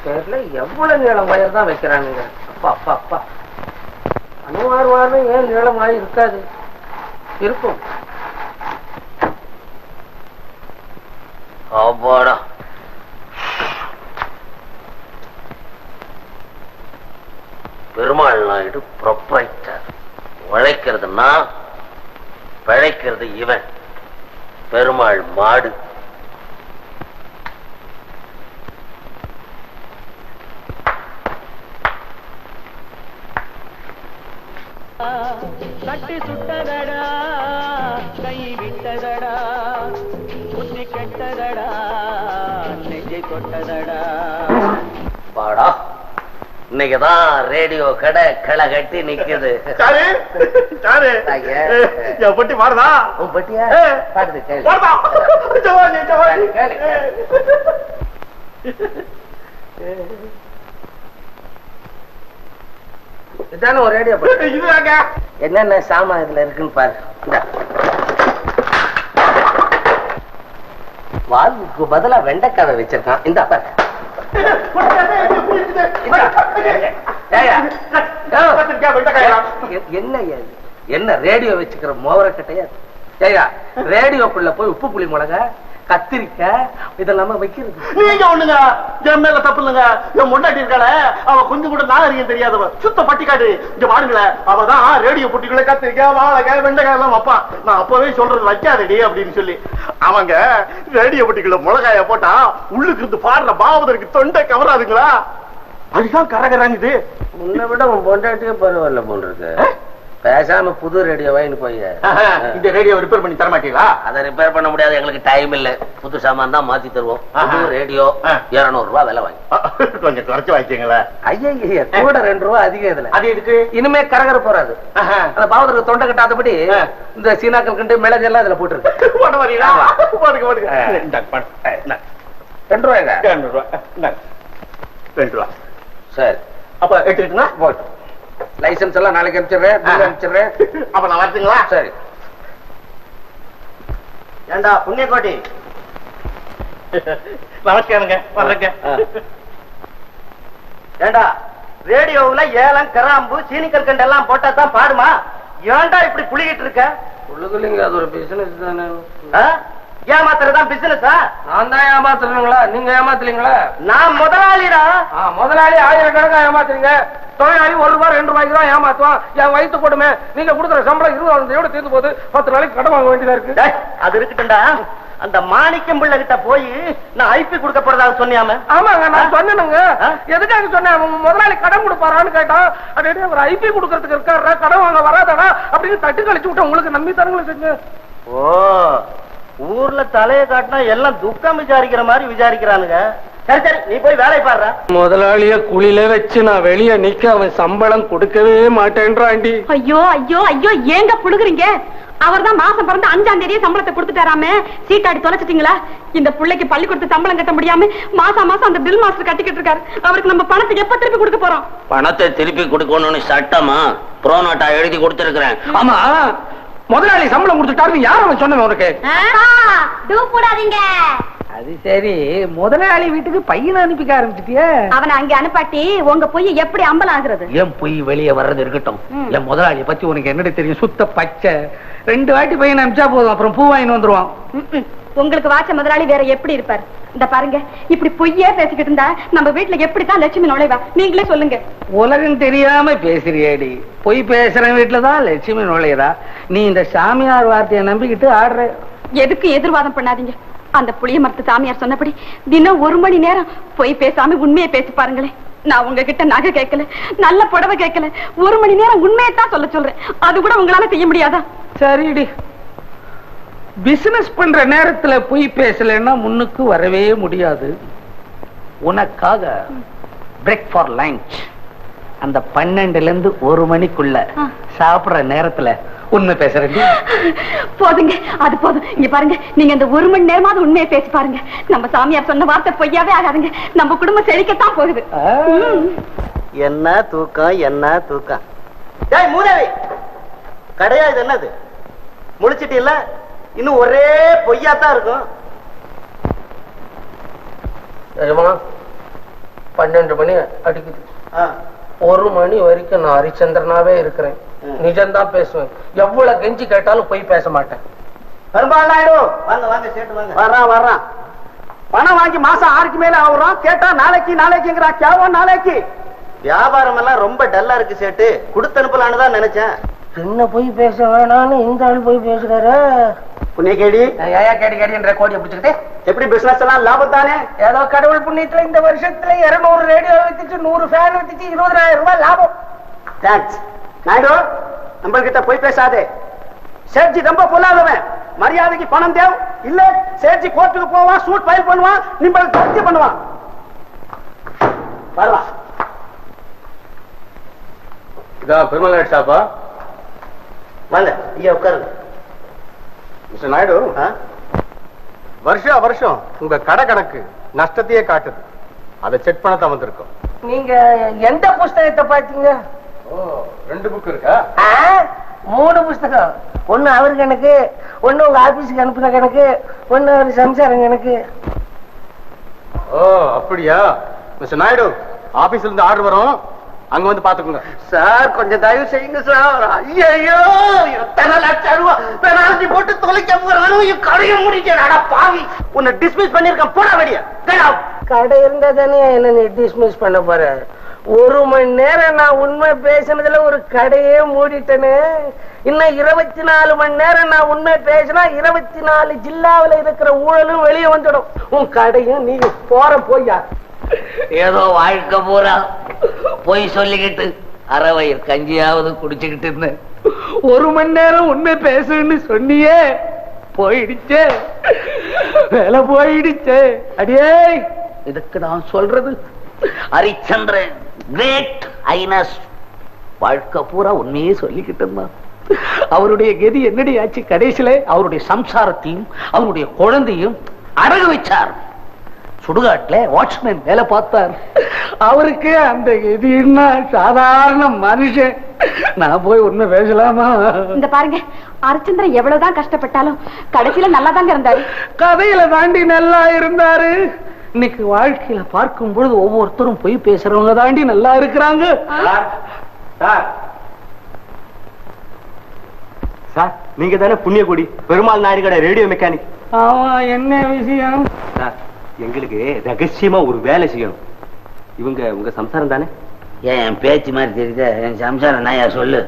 தெரியல எவ்வளவு நீளம் வயர் தான் வைக்கிறானுங்க. அப்பா அப்பா அப்பா, அனுமார் ஏன் நீளமாய் இருக்காது? இருக்கும். அப்பாடா, பெருமாள் நாயுடு ப்ரொப்ரைட்டர். உழைக்கிறதுனா பிழைக்கிறது இவன். பெருமாள் மாடு. கட்டி சுட்டதடா, கை விட்டதடா, புத்தி கெட்டதடா, நெஞ்சை தொட்டதடா. பாடா, இன்னைக்குதான் ரேடியோ கடை களை கட்டி நிக்குது. பட்டி மாறுதா? பட்டியா பாடுது கேளு. இதான ஒரு ரேடியோ. என்னென்ன சாமான் இதுல இருக்குன்னு பாரு. வால்வுக்கு பதிலா வெண்டைக்காவை வச்சிருக்கான். இந்த பாரு. என்ன ரேடியோ வச்சுக்கிற மோவர கட்டையா? ரேடியோக்குள்ள போய் உப்பு புளி மிளகா கத்திரிக்காய் இதெல்லாம் வைக்கிறது. நீங்க ஒண்ணுங்க, என் மேல தப்பு இல்லைங்க. என் முன்னாடி இருக்காள, அவ கொஞ்சம் கூட நாகரிகம் தெரியாதவ, சுத்த பட்டிக்காடு. இங்க பாருங்களேன், அவதான் ரேடியோ பொட்டிக்குள்ள கத்திரிக்காய் வாழைக்காய் வெண்டைக்காய் எல்லாம் வைப்பான். நான் அப்பவே சொல்றது வைக்காதடி அப்படின்னு சொல்லி. அவங்க ரேடியோ பொட்டிக்குள்ள மிளகாய போட்டா உள்ளுக்கு இருந்து பாடுற பாவதற்கு தொண்டை கவராதுங்களா? அதுதான் கரகராங்குது. உன்னை விட உன் பொண்டாட்டியே பரவாயில்ல போன்றது. பேசாம புது ரேடியோ வாங்கிட்டு போய் இந்த ரேடியோ ரிப்பேர் பண்ணி தர மாட்டீங்களா? அதை ரிப்பேர் பண்ண முடியாது, எங்களுக்கு டைம் இல்ல. புது சாமான் தான் மாத்தி தருவோம். புது ரேடியோ 200 ரூபாய் விலை வாங்கி. கொஞ்சம் குறைச்சு வாங்கிக்கீங்களா? ஐயா கூட 2 ரூபாய் அதிகம் இதுல. அது எதுக்கு? இனிமே கரகர போறாது. அந்த பாவத்துக்கு தொண்டை கட்டாதபடி இந்த சீனாக்கள் கண்டு மிளகு எல்லாம் இதுல போட்டுருக்கு. 2 ரூபாய்ங்க. 2 ரூபாய். சரி, அப்ப எடுத்துக்கிட்டுனா போட்டு லைசன்ஸ் எல்லாம் நாளைக்கு அனுப்பிச்சிடுறேன். அப்ப நான் வரட்டுங்களா? சரி. ஏண்டா புண்ணியக்கோட்டி, நமஸ்காரங்க, வர்றேங்க. ஏண்டா ரேடியோவுல ஏலம் கிராம்பு சீனி கற்கண்டு எல்லாம் போட்டா தான் பாடுமா? ஏண்டா இப்படி புளிகிட்டு இருக்க? சொல்லுங்க, அது ஒரு பிசினஸ் தானே. ஏமாத்துறதுதான் பிசினஸா? நான் தான் ஏமாத்துறீங்களா? நீங்க ஏமாத்துறீங்களா? நான் முதலாளிடா. முதலாளி ஆயிரக்கணக்கா ஏமாத்துறீங்க. தொழிலாளி 1 ரூபாய் 2 ரூபாய்க்கு தான் ஏமாத்துவான். என் வயிற்று கொடுமை. நீங்க கொடுக்குற சம்பளம் 20,000 தீர்ந்து போது 10 நாளைக்கு கடன் வாங்க வேண்டியதா இருக்கு. அது இருக்கட்டும்டா, அந்த மாணிக்கம் பிள்ளை கிட்ட போய் நான் ஐபி கொடுக்க போறதா சொன்னியாம? ஆமாங்க, நான் சொன்னேனுங்க. எதுக்காக சொன்னேன்? முதலாளி கடன் கொடுப்பாரான்னு கேட்டான். அப்படியே அவர் ஐபி கொடுக்கறதுக்கு இருக்காரா, கடன் வாங்க வராதடா அப்படின்னு தட்டு கழிச்சு விட்டேன். உங்களுக்கு நம்பி தரங்களை செஞ்சு. ஓ, ஊர்ல தலைய காட்டினா எல்லாம் துக்கம் விசாரிக்கிற மாதிரி விசாரிக்கிறானுங்க. சரி சரி, நீ போய் வேலை பாடுற. முதலாளிய குளில வச்சு நான் வெளியே நிக்க அவன் சம்பளம் கொடுக்கவே மாட்டேன்றாண்டி. ஐயோ ஐயோ ஐயோ, ஏங்க புடுங்குறீங்க? அவர் தான் மாசம் பிறந்த 5ஆம் தேதியே சம்பளத்தை கொடுத்துட்டாராமே. சீட்டாடி தொலைச்சிட்டீங்களா? இந்த பிள்ளைக்கு பள்ளிக்கூடத்து சம்பளம் கட்ட முடியாம மாசம் அந்த பில் மாஸ்டர் கட்டிக்கிட்டு இருக்காரு. அவருக்கு நம்ம பணத்தை எப்ப திருப்பி கொடுக்க போறோம்? பணத்தை திருப்பி கொடுக்கணும்னு சட்டமா புரோனோட்டா எழுதி கொடுத்திருக்கிறேன். ஆமா, முதலாளி சம்பளம் கொடுத்துட்டாரு. யார் அவன் சொன்னவன் உனக்கு? அது சரி, முதலாளி வீட்டுக்கு பையனை அனுப்பிக்க ஆரம்பிச்சிட்டிய. அவனை அங்க அனுப்பாட்டி உங்க பொய் எப்படி அம்பலம் ஆகுறது? ஏன் பொய் வெளியே வர்றது இருக்கட்டும். என் முதலாளிய பத்தி உனக்கு என்னடி தெரியும்? சுத்த பச்சை. 2 வாட்டி பையனை அனுப்பிச்சா போதும், அப்புறம் பூ வாங்கிட்டு வந்துருவான். உங்களுக்கு வாச்ச முதலாளி வேற எப்படி இருப்பார்? இந்த பாருங்க, இப்படி பொய்யே பேசிக்கிட்டு இருந்தா நம்ம வீட்டுல எப்படித்தான் லட்சுமி நுழைவா? நீங்களே சொல்லுங்க. உலகம் தெரியாம பேசுறியேடி. பொய் பேசுற வீட்டுலதான் லட்சுமி நுழையதா? நீ இந்த சாமியார் வார்த்தையை நம்பிக்கிட்டு ஆடுற. எதுக்கு எதிர்வாதம் பண்ணாதீங்க. அந்த புளிய மரத்து சாமியார் சொன்னபடி தினம் 1 மணி நேரம் பொய் பேசாம உண்மையை பேசி பாருங்களேன். நான் உங்ககிட்ட நகை கேட்கல, நல்ல புடவை கேட்கல, 1 மணி நேரம் உண்மையைத்தான் சொல்ல சொல்றேன். அது கூட உங்களால செய்ய முடியாதா? சரிடி, பிசினஸ் பண்ற நேரத்துல பொய் பேசலன்னா முன்னுக்கு வரவே முடியாது. உனக்காக பிரேக் ஃபார் லஞ்ச் அந்த 12ல இருந்து 1 மணிக்குள்ள சாப்பிடுற நேரத்துல உண்மை பேசுறேன். போதுங்க, அது போதும். இங்க பாருங்க, நீங்க இந்த 1 மணி நேரமாவது உண்மையை பேசி பாருங்க. நம்ம சாமியார் சொன்ன வார்த்தை பொய்யாவே ஆகாதுங்க. நம்ம குடும்பம் செழிக்கத்தான் போகுது. என்ன தூக்கம், என்ன தூக்கம். டேய் மூதேவி, கடையா இது என்னது? முழிச்சிட்டு இல்ல, இன்னும் ஒரே பொய்யாத்தான் இருக்கும். 12 மணி அடிக்குது. 1 மணி வரைக்கும் நான் ஹரிச்சந்திரனாவே இருக்கிறேன். நிஜம்தான் பேசுவேன். எவ்வளவு கெஞ்சி கேட்டாலும் போய் பேச மாட்டேன். பெரும்பாலும் நாயுடு வாங்க வாங்க சேட்டு வாங்க. வர்றான் பணம் வாங்கி மாசம் 6க்கு மேல ஆகுறோம். கேட்டா நாளைக்குங்கிறா. கேவோ நாளைக்கு. வியாபாரம் எல்லாம் ரொம்ப டல்லா இருக்கு சேட்டு. கொடுத்து அனுப்பலான்னு தான் நினைச்சேன். என்ன போய் பேச வேணான்னு இந்த ஆள் போய் பேசுறாரு. புண்ணிய கேடி ஏயா கேடின்ற கோடியை பிடிச்சிக்கிட்டு எப்படி பிசினஸ் எல்லாம் லாபம் தானே? ஏதோ கடவுள் புண்ணியத்துல இந்த வருஷத்துல 200 ரேடியோ வித்துச்சு, 100 ஃபேன் வித்துச்சு, 20,000 ரூபாய் லாபம். தேங்க்ஸ் நாயுடு. நம்ம கிட்ட போய் பேசாதே. சேட்ஜி ரொம்ப பொல்லாதவன். மரியாதைக்கு பணம் தேவை இல்ல சேட்ஜி கோர்ட்டுக்கு போவான், சூட் ஃபைல் பண்ணுவான், நிம்பல் தர்த்தி பண்ணுவான். வரலாம். இதான் பெருமாள் நாயுடு ஷாப்பா? வாங்க ஐயா உட்காருங்க. மிஸ்டர் நாயுடு, வருஷம் உங்க கடை கணக்கு நஷ்டத்தையே காட்டுது. அதை செக் பண்ண தான் வந்திருக்கோம். நீங்க எந்த புஸ்தகத்தை பாத்தீங்க? 2 புக் இருக்கா? 3 புஸ்தகம். ஒண்ணு அவரு கணக்கு, ஒண்ணு உங்க ஆபீஸுக்கு அனுப்புன கணக்கு, ஒண்ணு அவரு சம்சாரம் கணக்கு. ஓ அப்படியா? மிஸ்டர் நாயுடு, ஆபீஸ்ல இருந்து ஆர்டர் வரும், அங்க வந்து பாத்துக்கோங்க. சார் கொஞ்சம் தயவு செய்யுங்க சார். ஐயோ எத்தனை லட்சம் ரூபாய் பெனால்டி போட்டு தொலைக்க போறானு கடையை முடிக்கிறாடா பாவி. உன்னை டிஸ்மிஸ் பண்ணிருக்கேன். போடா வெளிய. கடை இருந்தா தானே என்ன நீ டிஸ்மிஸ் பண்ண போற? 1 மணி நேரம் நான் உண்மை பேசினதுல ஒரு கடையே மூடிட்டேன்னு. இன்னும் 24 மணி நேரம் நான் உண்மை பேசினா 24 ஜில்லாவில இருக்கிற ஊழலும் வெளியே வந்துடும். உன் கடையும் நீங்க போய்யா. ஏதோ வாழ்க்கை பூரா போய் சொல்லிக்கிட்டு அறவயிர் கஞ்சியாவது குடிச்சுக்கிட்டு இருந்தேன். 1 மணி நேரம் உண்மை பேசுன்னு சொன்னியே, போயிடுச்சே, வேலை போயிடுச்சே. அடியே இதுக்கு நான் சொல்றது ஹரிச்சந்திரன் கிரேட் ஐனஸ் வாழ்க்கை பூரா உண்மையே சொல்லிக்கிட்டு இருந்தான். அவருடைய கதி என்னடி ஆச்சு? கடைசியில அவருடைய சம்சாரத்தையும் அவருடைய குழந்தையும் அடகு வச்சார். சுடுகாட்டுல வாட்ச்மேன் வேலை பார்த்தார். அவருக்கு அந்த கதின்னா சாதாரண மனுஷன். நான் போய் உண்மை பேசலாமா? இந்த பாருங்க, ஹரிச்சந்திரன் எவ்வளவுதான் கஷ்டப்பட்டாலும் கடைசியில நல்லா தாங்க இருந்தாரு. கதையில தாண்டி நல்லா இருந்தாரு. இன்னைக்கு வாழ்க்கையில பார்க்கும் பொழுது ஒவ்வொருத்தரும் போய் பேசுறவங்க தாண்டி நல்லா இருக்கிறாங்க. சார் நீங்க தானே புண்ணியகுடி பெருமாள் நாயுடு கடை ரேடியோ மெக்கானிக்? ஆமா, என்ன விஷயம்? சார் எங்களுக்கு ரகசியமா ஒரு வேலை செய்யணும். இவங்க உங்க சம்சாரம் தானே? ஏன் என் பேச்சு மாதிரி தெரியுது? என் சம்சாரம் நாயா சொல்லு.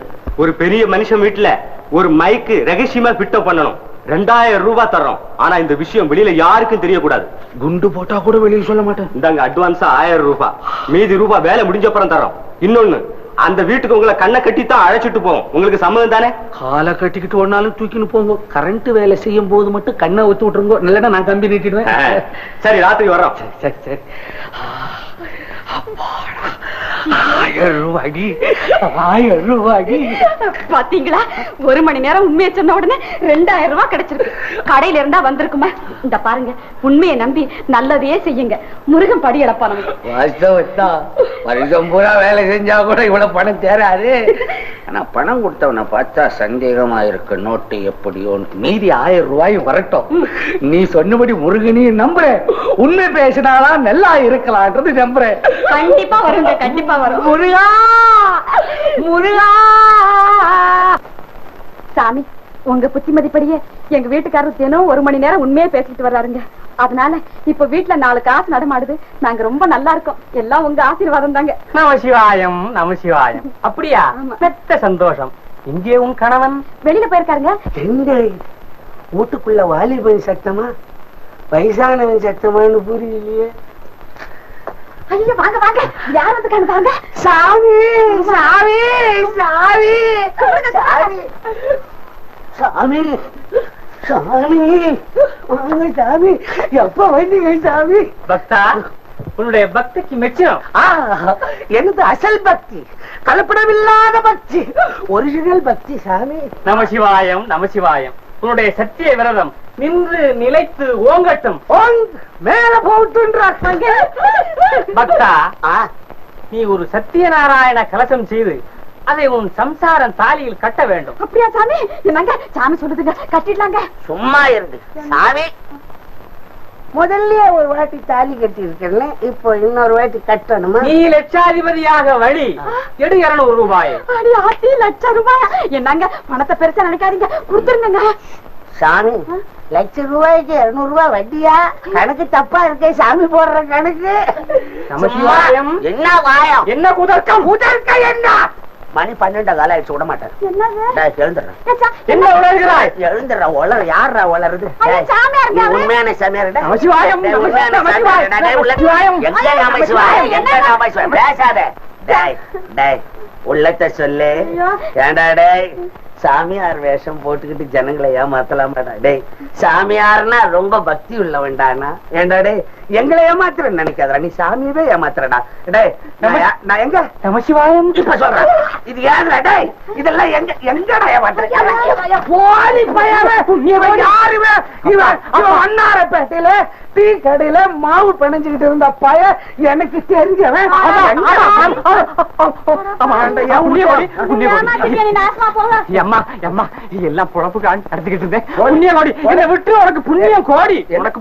ஒரு பெரிய மனுஷன் வீட்டுல ஒரு மைக்கு ரகசியமா ஃபிட் பண்ணணும். 2000 ரூபாய் தர்றோம். ஆனா இந்த விஷயம் வெளியில யாருக்கும் தெரியக்கூடாது. குண்டு போட்டா கூட வெளியே சொல்ல மாட்டேன். இந்தாங்க அட்வான்ஸா 1000 ரூபாய். மீதி ரூபாய் வேலை முடிஞ்சப்பறம் தரோம். இன்னொன்னு, அந்த வீட்டுக்கு உங்களை கண்ணை கட்டித்தான் அழைச்சிட்டு போவோம். உங்களுக்கு சம்மதம் தானே? காலை கட்டிக்கிட்டு ஒன்னாலும் தூக்கின்னு போங்க. கரண்ட் வேலை செய்யும் போது மட்டும் கண்ணை ஒத்து விட்டுருங்க. இல்லைன்னா நான் கம்பி நீட்டிடுவேன். சரி ராத்திரி வரோம். சரி சரி. 1000 ரூபாய். 1000 ரூபாய். பாத்தீங்களா, 1 மணி நேரம் உண்மையை சொன்ன உடனே 2000 ரூபாய் கிடைச்சிருக்கு. கடையில இருந்தா வந்திருக்குமா? இந்த பாருங்க, உண்மையை நம்பி நல்லதையே செய்யுங்க. முருகன் படி இழப்பா நமக்கு. வாஸ்தவத்தான். வருஷம் பூரா வேலை செஞ்சா கூட இவ்வளவு பணம் தேராது. ஆனா பணம் கொடுத்தவனை பார்த்தா சந்தேகமா இருக்கு. நோட்டு எப்படியோ. மீதி 1000 ரூபாயும் வரட்டும். நீ சொன்னபடி முருகனையும் நம்புறேன். உண்மை பேசினாலாம் நல்லா இருக்கலாம்ன்றது நம்புறேன். கண்டிப்பா வருங்க, கண்டிப்பா வரும். முருகா முருகா. சாமி, உங்க புத்திமதிப்படியே எங்க வீட்டுக்காரர் தினம் 1 மணி நேரம் உண்மையே பேசிட்டு வர்றாருங்க. அதனால இப்ப வீட்டுல 4 காசு நடமாடுது. நாங்க ரொம்ப நல்லா இருக்கோம். எல்லாம் உங்க ஆசீர்வாதம் தாங்க. நமசிவாயம் நமசிவாயம். அப்படியா? பெத்த சந்தோஷம். இங்கே உன் கணவன் வெளியில போயிருக்காருங்க. எங்க வீட்டுக்குள்ள வாலிபன் சத்தமா வயசானவன் சத்தமானு புரியலையே. ஐயோ வாங்க வாங்க, யார் வந்துக்காங்க பாருங்க. சாமி சாமி சாமி சாமி சாமி சாமி வாங்க சாமி. எப்ப வந்தீங்க சாமி? பக்தா, உன்னுடைய பக்திக்கு மெச்சம். எனது அசல் பக்தி, கலப்படமில்லாத பக்தி, ஒரிஜினல் பக்தி சாமி. நமசிவாயம் நமசிவாயம். உன்னுடைய சத்திய விரதம் நின்று நிலைத்து ஓங்கட்டும். மேல போட்டுன்றாங்க. பக்தா, நீ ஒரு சத்தியநாராயண கலசம் செய்து அதை உன் சம்சாரம் தாலியில் கட்ட வேண்டும். அப்படியா சாமி? என்னங்க சாமி சொல்லுதுங்க, கட்டிடலாங்க. சும்மா இருந்து சாமி. முதல்லயே ஒரு வாட்டி தாலி கட்டி இருக்கேன், இப்போ இன்னொரு வாட்டி கட்டணுமா? நீ லட்சாதிபதியாக வழி எடு 200 ரூபாய். அடி ஆத்தி, லட்சம் ரூபாய் என்னங்க? பணத்தை பெருசா நினைக்காதீங்க, கொடுத்துருங்க. சாமி, ₹1,00,000 200 வட்டியா? கணக்கு தப்பா இருக்கே சாமி, போடுற கணக்கு. நமசிவாயம். என்ன வாயம்? என்ன குதர்க்கம்? குதர்க்கம் என்ன? மணி 12 காலம் ஆயிடுச்சு, விட மாட்டேன். என்ன உளறுகிறாய்? எழுந்துடுற உளர் யாரா உளருது? ஐயோ, சாமியார் நீ உண்மையான சாமியார்டா? நமசிவாயம். உண்மையான சாமியார்டா? டேய், நமசிவாயம். எங்க நமசிவாயம்? எங்க நமசிவாயம்? பேசாத. டேய், டேய், உள்ளத்தை சொல்லு. ஏண்டா டேய், சாமியார் வேஷம் போட்டுக்கிட்டு ஜனங்களை ஏமாத்தலாமாடா? டேய், சாமியார்னா ரொம்ப பக்தி உள்ளவன்டானா? ஏண்டா டேய், எங்களை ஏமாத்துறேன்னு நினைக்காதடா, நீ சாமியவே ஏமாத்துறடா. டேய், நான் எங்க நமசிவாயம். இப்ப சொல்றேன், இது ஏன்டா டேய்? இதெல்லாம் எங்கடா ஏமாத்துறேன்? போலி பையன் இவன் யாருமே? இவன் அண்ணாரப்பேட்டையில டீ கடையில மாவு பிணைஞ்சுக்கிட்டு இருந்த பையன், எனக்கு தெரிஞ்சவன். அம்மா அம்மா எல்லாம் பொழப்புக்கு நடத்திக்கிட்டு இருந்தேன். புண்ணிய கோடி என்னை விட்டு உனக்கு புண்ணியம் கோடி. உனக்கு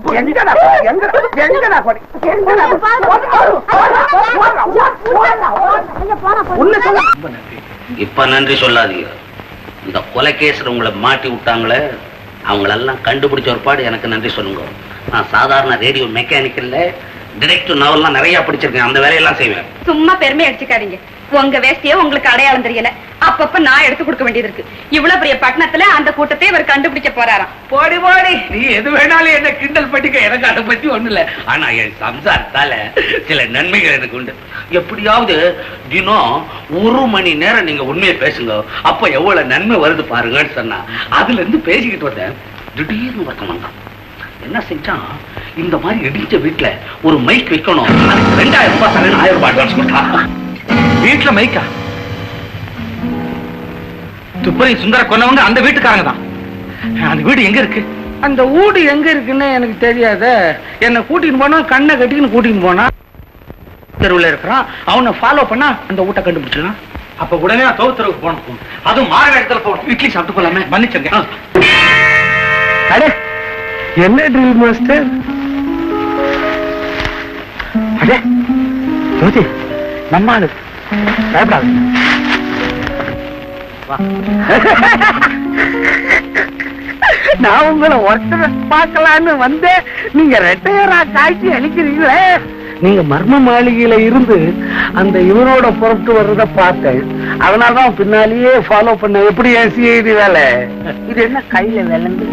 இப்ப நன்றி சொல்லாதீங்க. இந்த கொலை கேஸ்ல உங்களை மாட்டி விட்டாங்களே, அவங்களெல்லாம் கண்டுபிடிச்ச ஒரு பாடு எனக்கு நன்றி சொல்லுங்க. நான் சாதாரண ரேடியோ மெக்கானிக்கல்ல டிடெக்டிவ் நாவல்லாம் நிறைய படிச்சிருக்கேன், அந்த வேலையெல்லாம் செய்வேன். சும்மா பெருமை அடிச்சுக்காதீங்க. உங்க வேஷ்டியே உங்களுக்கு அடையாளம் தெரியல, அப்பப்ப நான் எடுத்து கொடுக்க வேண்டியது இருக்கு. இவ்வளவு பெரிய பட்டணத்துல அந்த கூட்டத்தை இவர் கண்டுபிடிக்க போறாராம். போடி போடி, நீ எது வேணாலும் என்ன கிண்டல் பண்ணிக்க, எனக்கு அதை பத்தி ஒண்ணு இல்ல. ஆனா என் சம்சாரத்தால சில நன்மைகள் எனக்கு உண்டு. எப்படியாவது தினம் 1 மணி நேரம் நீங்க உண்மையை பேசுங்க, அப்ப எவ்வளவு நன்மை வருது பாருங்கன்னு சொன்னா, அதுல இருந்து பேசிக்கிட்டு வந்தேன். திடீர்னு வந்தாங்க. என்ன செஞ்சான், இந்த மாதிரி இடிச்ச வீட்டுல ஒரு மைக் வைக்கணும், 2000 ரூபாய் தரேன், 1000 ரூபாய் அட்வான்ஸ் கொடுத்தான். வீட்டுல மைக்கா? துப்பரை சுந்தர கொன்னவங்க அந்த வீட்டுக்காரங்க தான். அந்த வீடு எங்க இருக்கு? அந்த வீடு எங்க இருக்குன்னு எனக்கு தெரியாத. என்ன கூட்டிட்டு போனா, கண்ணை கட்டின்னு கூட்டிட்டு போனா, தெருவில் இருக்கிறான். அவனை ஃபாலோ பண்ணா அந்த வீட்டை கண்டுபிடிச்சிடலாம். அப்ப உடனே நான் தோத்தருக்கு போனோம், அதுவும் மாற இடத்துல போனோம். இட்லி சாப்பிட்டு போலாமே, மன்னிச்சங்க. அடே, என்ன ட்ரில் மாஸ்டர்? அடே ஜோதி, நம்ம ஆளு. பயப்படாது. நான் உங்களை ஒருத்தரை பார்க்கலான்னு வந்தேன், நீங்க ரெட்டையரா காய்ச்சி அளிக்கிறீங்களே. நீங்க மர்ம மாளிகையில இருந்து அந்த இவனோட புறப்பட்டு வர்றத பார்த்தேன், அதனாலதான் பின்னாலேயே ஃபாலோ பண்ண. எப்படி சிஐடி வேலை? இது என்ன கையில விளங்கு?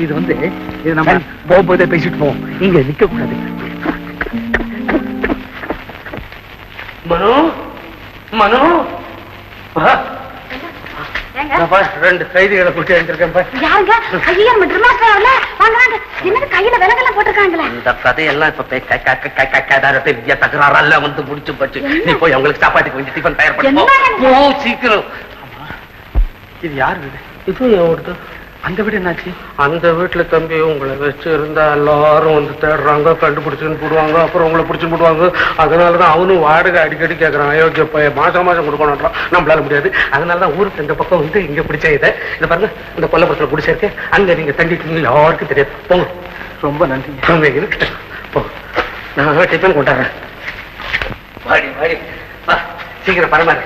இது வந்து இது நம்ம போகும்போதே பேசிட்டு போவோம், இங்க நிக்க கூடாது. மனோ, மனோ, 2 கைதிகளை கூட்டி வந்திருக்கேன். இந்த கதையெல்லாம் இப்ப பெரிய தகராறெல்லாம் வந்து முடிச்சு போச்சு. நீ போய் அவங்களுக்கு சாப்பாட்டுக்கு கொஞ்சம் டிஃபன் தயார் பண்ணி சீக்கிரம். இது யார் வீடு? இது என். அந்த வீடு என்னாச்சு? அந்த வீட்டுல தம்பி உங்களை வச்சு இருந்தா எல்லாரும் வந்து தேடுறாங்க, கண்டுபிடிச்சுன்னு போடுவாங்க, அப்புறம் உங்களை பிடிச்சு போடுவாங்க. அதனாலதான் அவனும் வாடகை அடிக்கடி கேட்கறான். அயோக்கிய பையன், மாசம் மாசம் கொடுக்கணும்ன்றான். நம்மளால முடியாது. அதனாலதான் ஊருக்கு இந்த பக்கம் வந்து இங்க பிடிச்ச இதை பாருங்க, இந்த கொல்லப்புறத்துல பிடிச்சிருக்கேன். அங்க நீங்க தண்டிட்டீங்க, யாருக்கும் தெரியாது. போங்க. ரொம்ப நன்றி. இருக்கு போ, நான் டிஃபன் கொண்டாடுறேன். வாடி வாடி, சீக்கிரம் பரமாறு.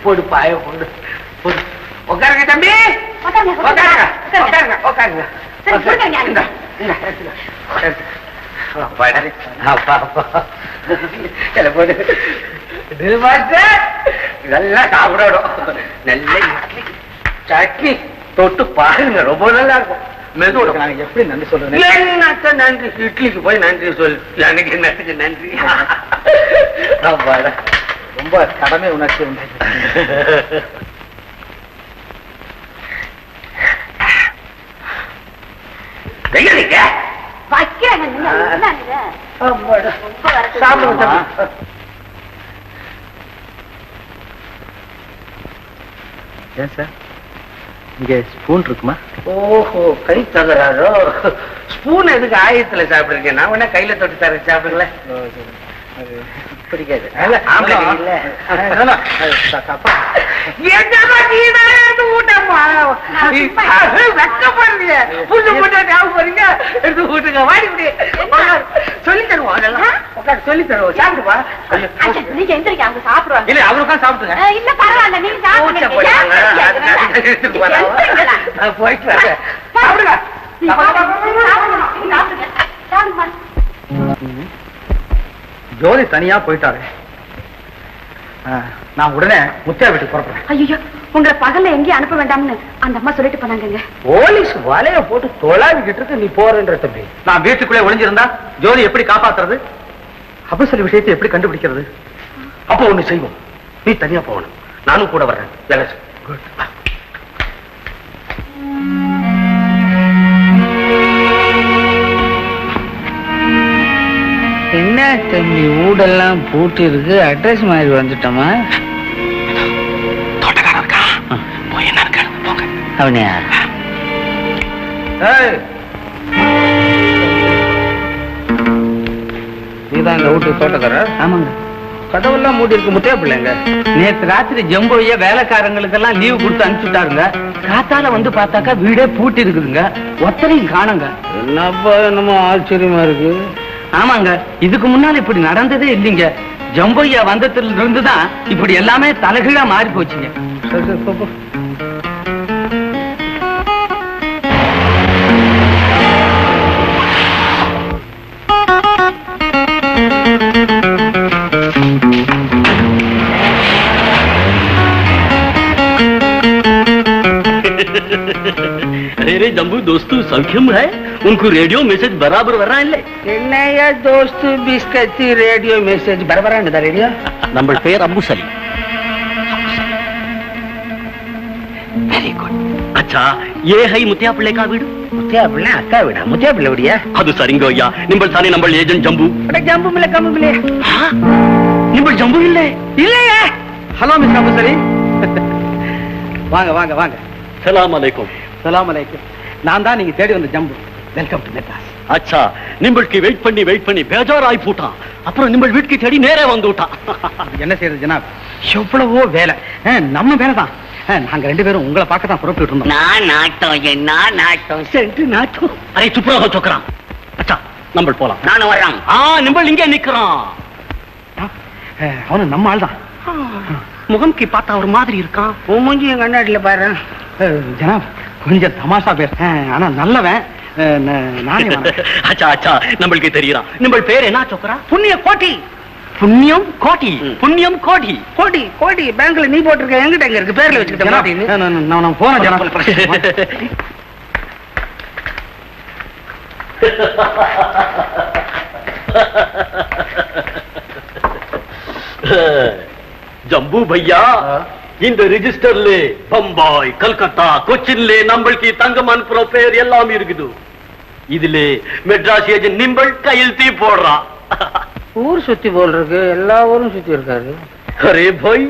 போடு பாய போடு. உட்காருங்க தம்பி, உட்காருங்க. நல்லா சாப்பிடணும். நல்ல இட்லி சட்னி தொட்டு பாருங்க, ரொம்ப நல்லா இருக்கும். மெதுவோட எப்படி நன்றி சொல்றேன்? என்னத்த நன்றி? இட்லிக்கு போய் நன்றி சொல். எனக்கு என்னத்துக்கு நன்றி? ரொம்ப கடமை உணர்ச்சி உண்டு. ஏன் சார், இங்க ஸ்பூன் இருக்குமா? ஓஹோ, கை தகராறோ? ஸ்பூன் எதுக்கு ஆயத்துல சாப்பிடுறீங்க? நான் வேணா கையில தொட்டு தர சாப்பிடுங்களேன். பிடிக்காது. ஆம்பளை கை இல்ல. என்னம்மா நீ தான் எடுத்து ஊட்டம்மா. வெக்கப்படுறீங்க. புல்லு போட்டா ஞாபகம் போறீங்க. எடுத்து ஊட்டுங்க. வாடி இப்படி. சொல்லி தருவோம் அதெல்லாம். உட்காந்து சொல்லி தருவோம். சாப்பிடுவா. நீங்க எந்திரிக்க அவங்க சாப்பிடுவாங்க. இல்ல அவருக்கா சாப்பிட்டுங்க. இல்ல பரவாயில்ல நீங்க சாப்பிடுங்க. போயிட்டு வரேன். சாப்பிடுங்க. ஜோதி தனியா போயிட்டாரு. நான் உடனே முத்தியா வீட்டுக்கு புறப்படுறேன். ஐயோ உங்களை பகல்ல எங்கேயும் அனுப்ப வேண்டாம்னு அந்த அம்மா சொல்லிட்டு போனாங்க. போலீஸ் வலைய போட்டு தொலாவிக்கிட்டு இருக்கு. நீ போறேன்ற தம்பி. நான் வீட்டுக்குள்ளே ஒளிஞ்சிருந்தா ஜோதி எப்படி காப்பாத்துறது? அப்ப சில விஷயத்தை எப்படி கண்டுபிடிக்கிறது? அப்ப ஒண்ணு செய்வோம். நீ தனியா போகணும். நானும் கூட வர்றேன். என்ன தம்பி ஊடெல்லாம் பூட்டி இருக்கு. அட்ரஸ் மாதிரி வந்துட்டோமா? தோட்டக்காரன் இருக்கா? போய் என்ன இருக்கு போங்க. அவனியா? நீதான் இந்த வீட்டு தோட்டக்காரர்? ஆமாங்க. கதவெல்லாம் மூடி இருக்கு. முத்தையா பிள்ளைங்க நேற்று ராத்திரி ஜம்போய வேலைக்காரங்களுக்கெல்லாம் லீவு கொடுத்து அனுப்பிச்சுட்டாருங்க. காத்தால வந்து பார்த்தாக்கா வீடே பூட்டி இருக்குதுங்க. ஒத்தனையும் காணுங்க. என்னப்பா என்னமோ ஆச்சரியமா இருக்கு. ஆமாங்க, இதுக்கு முன்னால இப்படி நடந்ததே இல்லைங்க. ஜம்போய்யா வந்ததுல இருந்துதான் இப்படி எல்லாமே தலைகீழா மாறி போச்சுங்க. சரி சரி போ. अरे जम्बू दोस्तू सौख्यम है? उनको रेडियो मैसेज बराबर वर रहा है? என்னையா दोस्त बिस्कट रेडियो मैसेज बराबर है रेडियो? नंबर पेर अबू सलीम. Very good. अच्छा ये है मुतिया पिल्ले का वीड? मुतिया पिल्ले अक्का वीडा? मुतिया पिल्ले वीडिया? ಅದು ಸರಿಂಗೋಯ್ಯ ನಿಂಬಲ್ ತಾನೇ ನಂಬಲ್ ಏಜೆಂಟ್ ಜಂಬು. ಅಡ ಜಂಬು ಮಿಲೆ ಕಮ್ಮು ಮಿಲೆ. ನಿಂಬಲ್ ಜಂಬು ಇಲ್ಲೇ? இல்லையா? Hello mister Abu Salim. வாங்க வாங்க வாங்க. சலாம் அலைக்கும். சலாம் அலைக்கும். நான் தான் நீங்க தேடி வந்த ஜம்பு. Welcome to Madras. अच्छा நிம்பளுக்கு வெயிட் பண்ணி பேஜார் ஆயி போட்டான். அப்புறம் நிம்பள் வீட்டுக்கு தேடி நேரே வந்து விட்டான். என்ன செய்யறது ஜனாப்? எவ்வளவோ வேலை. நம்ம வேலை தான். நாங்க ரெண்டு பேரும் உங்களை பார்க்க தான் புறப்பட்டு இருந்தோம். நான் நாட்டம் என்ன நாட்டம் சென்று நாட்டம். அரே சுப்ரா சொக்கறான். अच्छा நிம்பள் போலாம். நானும் வர்றேன். நிம்பள் இங்கே நிக்கிறான். அவனு நம்ம ஆள் தான். முகம் கி பார்த்தா ஒரு மாதிரி இருக்கான். உன் மூஞ்சி என் கண்ணாடியில பாரு. ஜனாப் கொஞ்சம் தமாஷா பேர். ஆனா நல்லவன். நானே अच्छा अच्छा நம்மளுக்கு தெரியுறான். நிம்பள் பேர் என்ன சொக்கறா? புண்ணிய கோட்டி. புண்ணியம் கோட்டி. புண்ணியம் கோட்டி. கோட்டி கோட்டி பேங்க்ல நீ போட்டிருக்க. எங்கிட்ட எங்க இருக்கு? பேர்ல வச்சுக்கிட்டேன். நான் போறேன் ஜனாப். ஜம்பு பையா இந்த ரிஜிஸ்டர்ல பம்பாய் கல்கத்தா கொச்சின்ல நம்மளுக்கு தங்கம் அனுப்புற பேர் எல்லாம் இருக்குது. இதுல மெட்ராஸ் ஏஜென்ட் நிம்பள் கையெழுத்தி போடுறான். ஊர் சுத்தி போல் இருக்கு. எல்லா ஊரும் சுத்தி இருக்காரு. அரே பாய்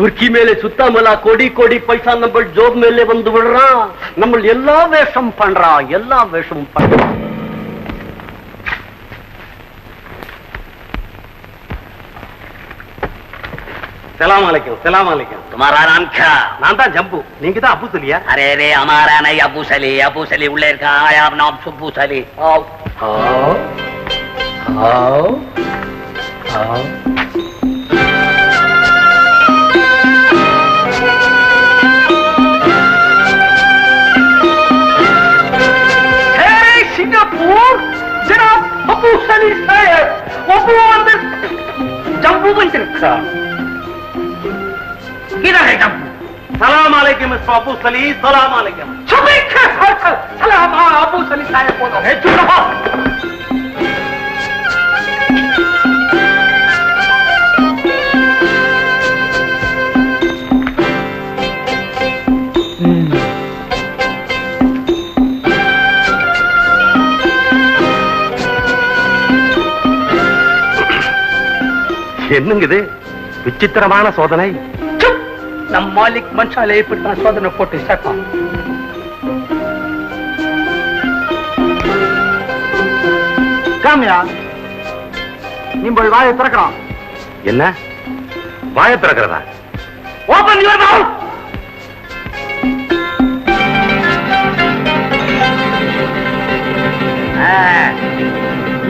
உர்க்கி மேலே சுத்தாமலா கோடி கோடி பைசா நம்ம ஜோப் மேலே வந்து விடுறான். நம்ம எல்லா வேஷம் பண்றான். எல்லா வேஷம் பண்றான். सलाम अलैकुम. सलाम अलैकुम. तुम्हारा नाम क्या? நான் தான் ஜம்பு. நீங்க தான் அபு சலியா? अरे रे हमारा नहीं अबू सली. अबू सली उल्ले का आया नाम सुब्बू सली. आओ आओ आओ आओ. सिंगापुर जनाब अबू सली साहब. अबू अंदर जम्बू बंदिருக்கா? किधर है जम्बू? सलाम अलैकुम मिस्टर अबू सली. सलाम अलैकुम. सलाम अबू सली साहब बोलो. चुप रहो. என்னங்க இது விசித்திரமான சோதனை? நம் மாலிக் மன்ஷாலே இப்படித்தான் சோதனை போட்டு சேர்ப்பான். காமியா நீங்கள் வாயை திறக்கிறான். என்ன வாயை திறக்கிறதா? Open your mouth.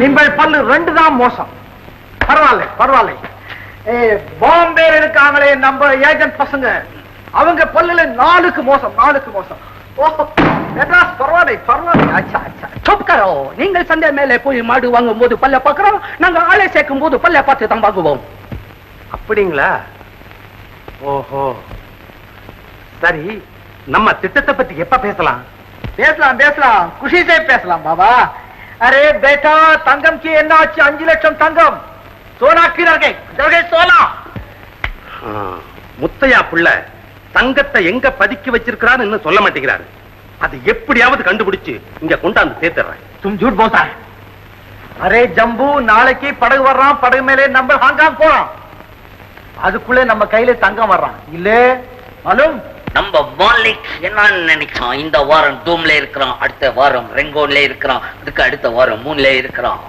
நீங்கள் பல்லு 2 தான் மோசம். பரவாயில்ல பரவாயில்ல. பாம்பே இருக்காங்களே நம்ம ஏஜென்ட் பசங்க, அவங்க பல்லுல 4க்கு மோசம், 4க்கு மோசம். பரவாயில்ல பரவாயில்ல. அச்சா அச்சா चुप करो. நீங்கள் சந்தை மேலே போய் மாடு வாங்கும் போது பல்ல பார்க்கிறோம், நாங்க ஆளை சேர்க்கும் போது பல்ல பார்த்து தான் வாங்குவோம். அப்படிங்களா? ஓஹோ, சரி. நம்ம திட்டத்தை பத்தி எப்ப பேசலாம்? பேசலாம் பேசலாம், குஷி சே பேசலாம் பாபா. அரே பேட்டா, தங்கம் की என்ன ஆச்சு? 5 லட்சம் தங்கம். சோனா கிரகை ஜர்கை சோனா. முத்தையா புள்ள தங்கத்தை எங்க பதுக்கி வச்சிருக்கிறான்னு இன்னும் சொல்ல மாட்டேங்கிறாரு. அது எப்படியாவது கண்டுபிடிச்சு இங்க கொண்டாந்து சேர்த்துறேன். तुम झूठ बोलता है. அரே ஜம்பு, நாளைக்கு படகு வர்றான், படகு மேலே நம்ம ஹாங்காங் போறோம். அதுக்குள்ளே நம்ம கையில தங்கம் வர்றான் இல்ல மாலூம்? நம்ம மாலிக் என்ன நினைச்சான்? இந்த வாரம் டூம்ல இருக்கிறான், அடுத்த வாரம் ரெங்கோன்ல இருக்கிறான், அதுக்கு அடுத்த வாரம் மூன்ல இருக்கிறான்.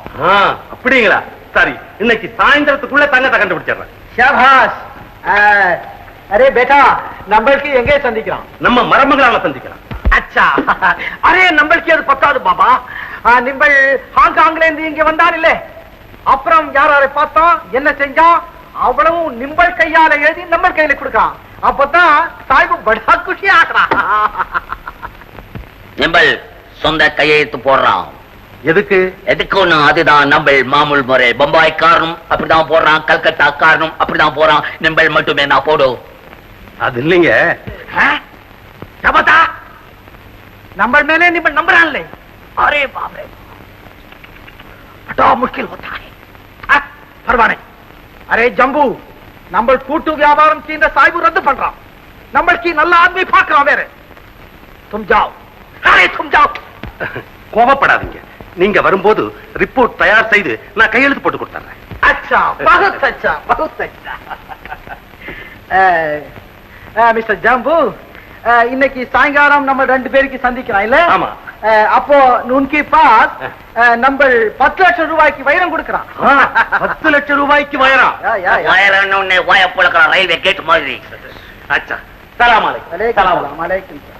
அப்படிங்களா? சரி, இன்னைக்கு சாயந்தரத்துக்குள்ள தங்கத்தை கண்டுபிடிச்சிடுறேன். ஷாபாஷ். அரே பேட்டா, நம்மளுக்கு எங்கே சந்திக்கிறோம்? நம்ம மரமங்களால சந்திக்கலாம். அச்சா, அரே நம்மளுக்கு அது பத்தாது பாபா. நீங்கள் ஹாங்காங்ல இருந்து இங்க வந்தான் இல்ல, அப்புறம் யாரை பார்த்தா என்ன செஞ்சா அவ்வளவும் நிம்பள் கையால எழுதி நம்ம கையில கொடுக்கான். அப்பதான் சாய்பு படா குஷி ஆகிறான். நிம்பல் சொந்த கையெழுத்து போடுறான். எதுக்கு? எதுக்கு? அதுதான் நம்ம மாமூல் முறை. பம்பாய் காரணம் அப்படிதான் போடுறான், கல்கத்தா காரணம் அப்படிதான் போறான். நிம்பல் மட்டுமே நான் போடு. அது இல்லைங்க. नंबर मैंने निम्बल नंबर आन ले. अरे बाप रे, बड़ा मुश्किल होता है. परवाह नहीं. अरे जम्बू, नंबर கூட்டு வியாபாரம் की साहिब रद्द பண்றான். नंबर की நல்ல आदमी பாக்குறான் வேற. तुम जाओ. अरे तुम जाओ. கோபப்படாதீங்க. நீங்க வரும்போது ரிப்போர்ட் தயார் செய்து நான் கையெழுத்து போட்டு கொடுத்துறேன். अच्छा, बहुत अच्छा, बहुत अच्छा. மிஸ்டர் ஜம்பு, இன்னைக்கு சாயங்காலம் நம்ம 2 பேருக்கு சந்திக்கிறோம் இல்ல? ஆமா. அப்போ உன்கி பாஸ் நம்ம 10 லட்சம் ரூபாய்க்கு வைரம் கொடுக்கறான். 10 லட்சம் ரூபாய்க்கு வைரம்? வயரன்னு வாய புழக்கிறான் ரயில்வே கேட் மாதிரி. அச்சா, சலாம் அலைக்கும். அலைக்கும் சலாம்.